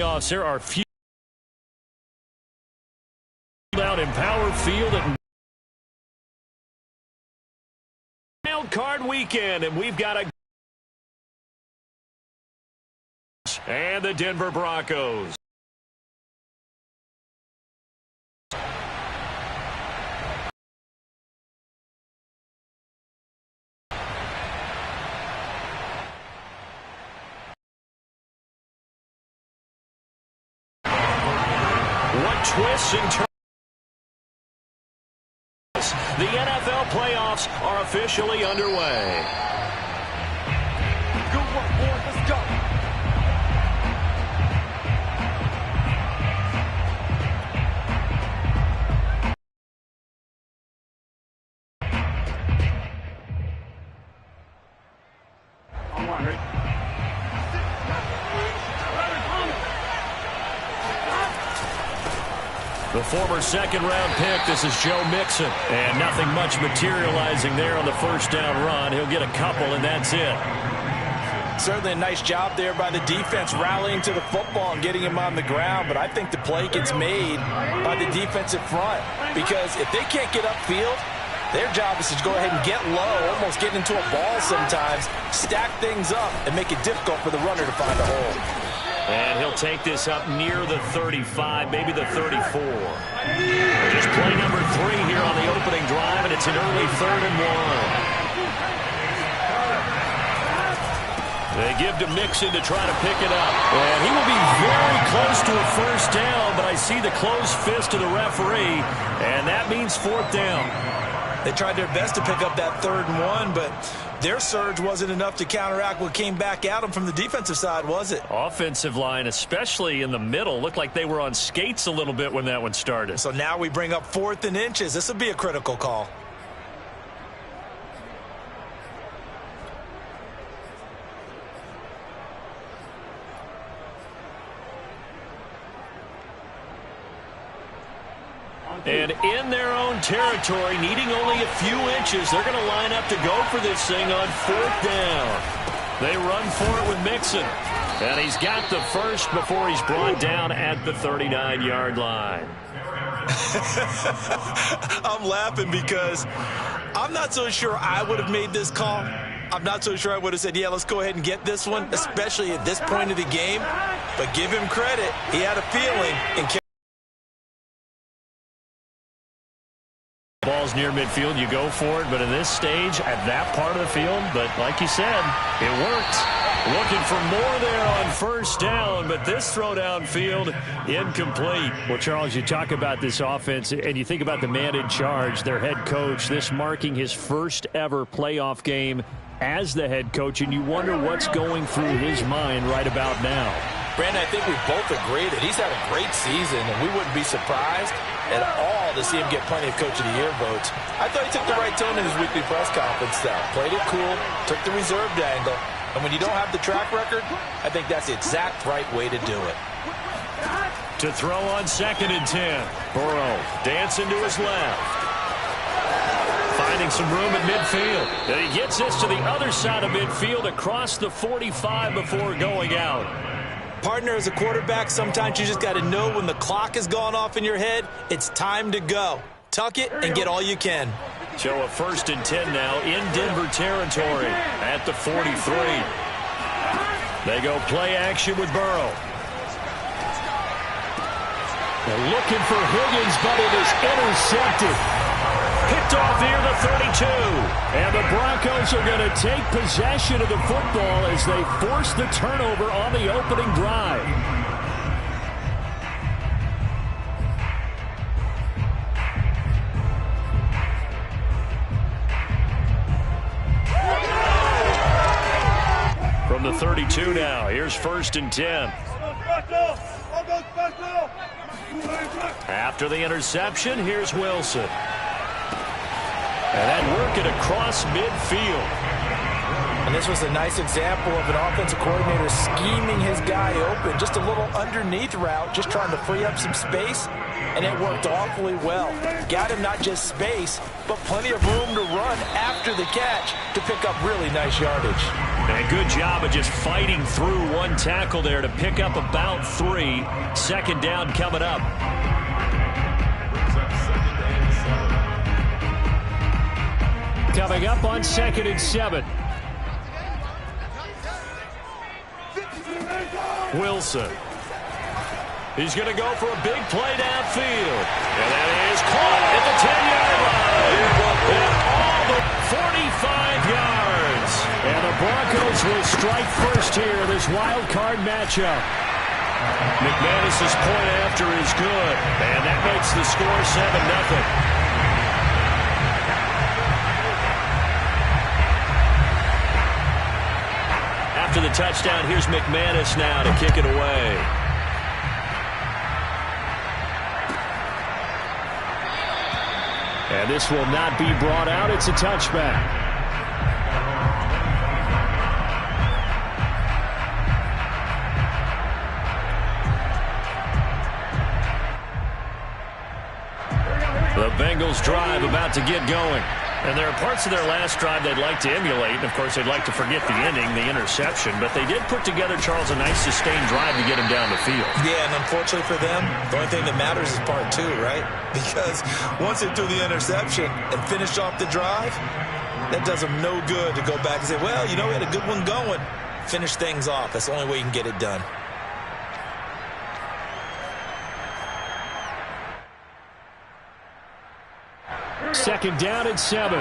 There are few out in Power Field at Wild Card Weekend, and we've got and the Denver Broncos. What twists and turns. The NFL playoffs are officially underway. Good work, boys. Let's go. The former second-round pick, this is Joe Mixon. And nothing much materializing there on the first down run. He'll get a couple, and that's it. Certainly a nice job there by the defense rallying to the football and getting him on the ground. But I think the play gets made by the defensive front. Because if they can't get upfield, their job is to go ahead and get low, almost get into a ball sometimes, stack things up, and make it difficult for the runner to find a hole. And he'll take this up near the 35, maybe the 34. Just play number 3 here on the opening drive, and it's an early 3rd and 1. They give to Mixon to try to pick it up. And he will be very close to a first down, but I see the closed fist of the referee, and that means 4th down. They tried their best to pick up that 3rd and 1, but their surge wasn't enough to counteract what came back at them from the defensive side, was it? Offensive line, especially in the middle, looked like they were on skates a little bit when that one started. So now we bring up 4th and inches. This will be a critical call. And in their own territory, needing only a few inches, they're going to line up to go for this thing on 4th down. They run for it with Mixon. And he's got the first before he's brought down at the 39-yard line. I'm laughing because I'm not so sure I would have made this call. I'm not so sure I would have said, yeah, let's go ahead and get this one, especially at this point of the game. But give him credit. He had a feeling and ball's near midfield, you go for it, but in this stage, at that part of the field, but like you said, it worked. Looking for more there on first down, but this throw downfield, incomplete. Well, Charles, you talk about this offense, and you think about the man in charge, their head coach, this marking his first ever playoff game as the head coach, and you wonder what's going through his mind right about now. Brandon, I think we both agree that he's had a great season, and we wouldn't be surprised at all to see him get plenty of Coach of the Year votes. I thought he took the right tone in his weekly press conference, though. Played it cool, took the reserved angle, and when you don't have the track record, I think that's the exact right way to do it. To throw on 2nd and 10. Burrow dancing to his left. Finding some room at midfield. And he gets this to the other side of midfield across the 45 before going out. Partner, as a quarterback, sometimes you just got to know when the clock has gone off in your head, it's time to go. Tuck it and get all you can. So a 1st and 10 now in Denver territory at the 43. They go play action with Burrow. They're looking for Higgins, but it is intercepted. Picked off near the 32. And the Broncos are going to take possession of the football as they force the turnover on the opening drive. From the 32 now, here's 1st and 10. After the interception, here's Wilson. And then working across midfield. And this was a nice example of an offensive coordinator scheming his guy open. Just a little underneath route, just trying to free up some space. And it worked awfully well. Got him not just space, but plenty of room to run after the catch to pick up really nice yardage. And good job of just fighting through one tackle there to pick up about 3. Second down coming up. Coming up on 2nd and 7. Wilson. He's going to go for a big play downfield. And that is caught at the 10-yard line. And all the 45 yards. And the Broncos will strike first here in this wild card matchup. McManus's point after is good. And that makes the score 7-0. After the touchdown, here's McManus now to kick it away. And this will not be brought out. It's a touchback. The Bengals drive about to get going. And there are parts of their last drive they'd like to emulate. And, of course, they'd like to forget the ending, the interception. But they did put together, Charles, a nice sustained drive to get him down the field. Yeah, and unfortunately for them, the only thing that matters is part 2, right? Because once they threw the interception and finished off the drive, that does them no good to go back and say, well, you know, we had a good one going. Finish things off. That's the only way you can get it done. Second down and 7.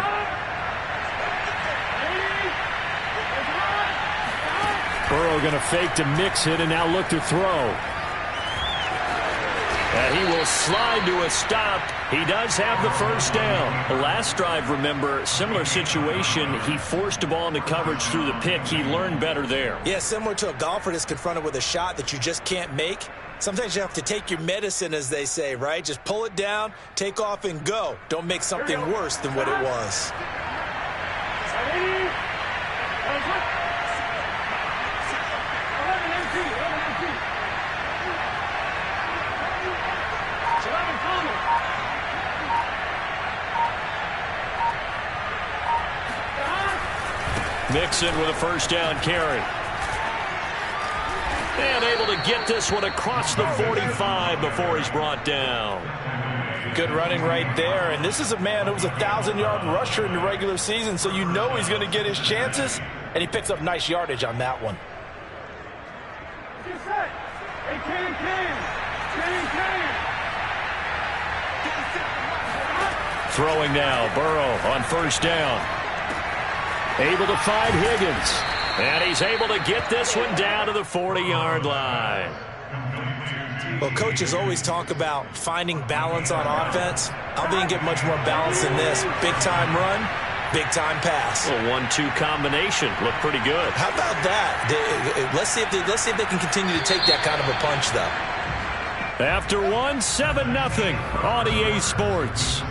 Burrow going to fake to mix it and now look to throw. And he will slide to a stop. He does have the first down. The last drive, remember, similar situation. He forced the ball into coverage through the pick. He learned better there. Yeah, similar to a golfer that's confronted with a shot that you just can't make. Sometimes you have to take your medicine, as they say, right? Just pull it down, take off, and go. Don't make something worse than what it was. Mixon with a first down carry. And able to get this one across the 45 before he's brought down. Good running right there. And this is a man who was a 1,000-yard rusher in the regular season, so you know he's going to get his chances. And he picks up nice yardage on that one. Throwing now, Burrow on first down. Able to find Higgins. And he's able to get this one down to the 40-yard line. Well, coaches always talk about finding balance on offense. I don't think you get much more balance than this. Big-time run, big-time pass. A 1-2 combination. Looked pretty good. How about that? Let's see if they can continue to take that kind of a punch, though. After 7-0 on EA Sports.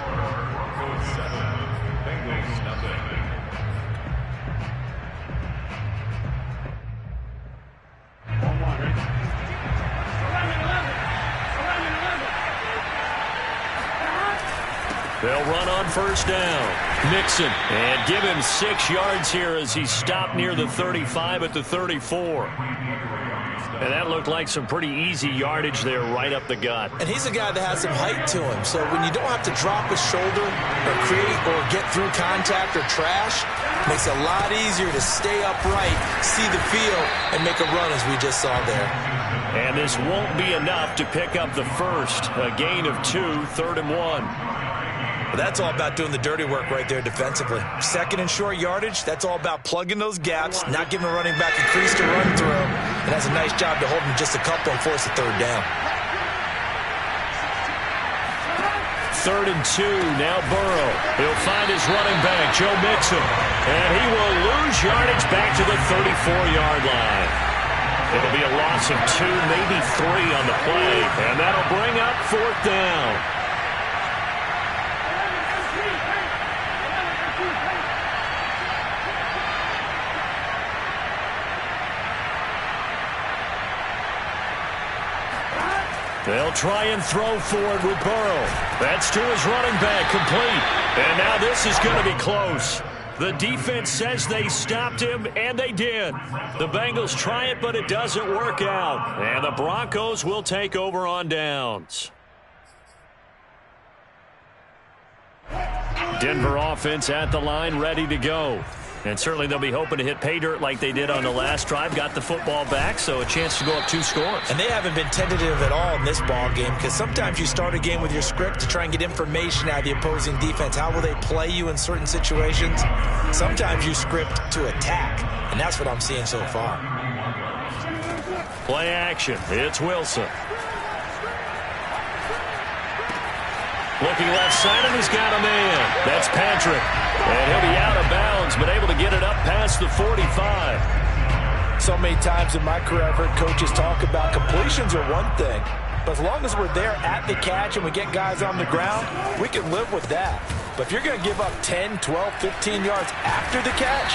They'll run on first down. Mixon, and give him 6 yards here as he stopped near the 35 at the 34. And that looked like some pretty easy yardage there right up the gut. And he's a guy that has some height to him. So when you don't have to drop his shoulder or create or get through contact or trash, makes it a lot easier to stay upright, see the field, and make a run as we just saw there. And this won't be enough to pick up the first. A gain of 2, 3rd and 1. But that's all about doing the dirty work right there defensively. Second and short yardage, that's all about plugging those gaps, not giving a running back a crease to run through, and that's a nice job to hold him just a couple and force a 3rd down. 3rd and 2, now Burrow. He'll find his running back, Joe Mixon, and he will lose yardage back to the 34-yard line. It'll be a loss of 2, maybe 3 on the play, and that'll bring up 4th down. They'll try and throw for it with Burrow. That's to his running back, complete. And now this is going to be close. The defense says they stopped him, and they did. The Bengals try it, but it doesn't work out. And the Broncos will take over on downs. Denver offense at the line, ready to go. And certainly they'll be hoping to hit pay dirt like they did on the last drive. Got the football back, so a chance to go up 2 scores. And they haven't been tentative at all in this ball game, because sometimes you start a game with your script to try and get information out of the opposing defense. How will they play you in certain situations? Sometimes you script to attack, and that's what I'm seeing so far. Play action. It's Wilson. Looking left side, and he's got a man. That's Patrick. And he'll be out of bounds, but able to get it up past the 45. So many times in my career, I've heard coaches talk about completions are one thing, but as long as we're there at the catch and we get guys on the ground, we can live with that. But if you're going to give up 10, 12, 15 yards after the catch,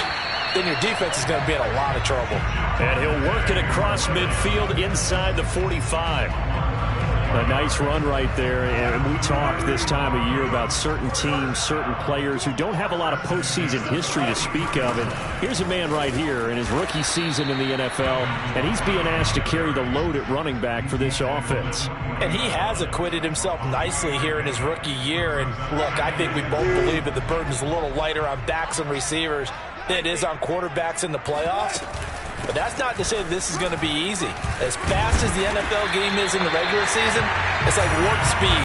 then your defense is going to be in a lot of trouble. And he'll work it across midfield inside the 45. A nice run right there, and we talked this time of year about certain teams, certain players who don't have a lot of postseason history to speak of. And here's a man right here in his rookie season in the NFL, and he's being asked to carry the load at running back for this offense. And he has acquitted himself nicely here in his rookie year. And look, I think we both believe that the burden's a little lighter on backs and receivers than it is on quarterbacks in the playoffs. But that's not to say that this is going to be easy. As fast as the NFL game is in the regular season, it's like warp speed.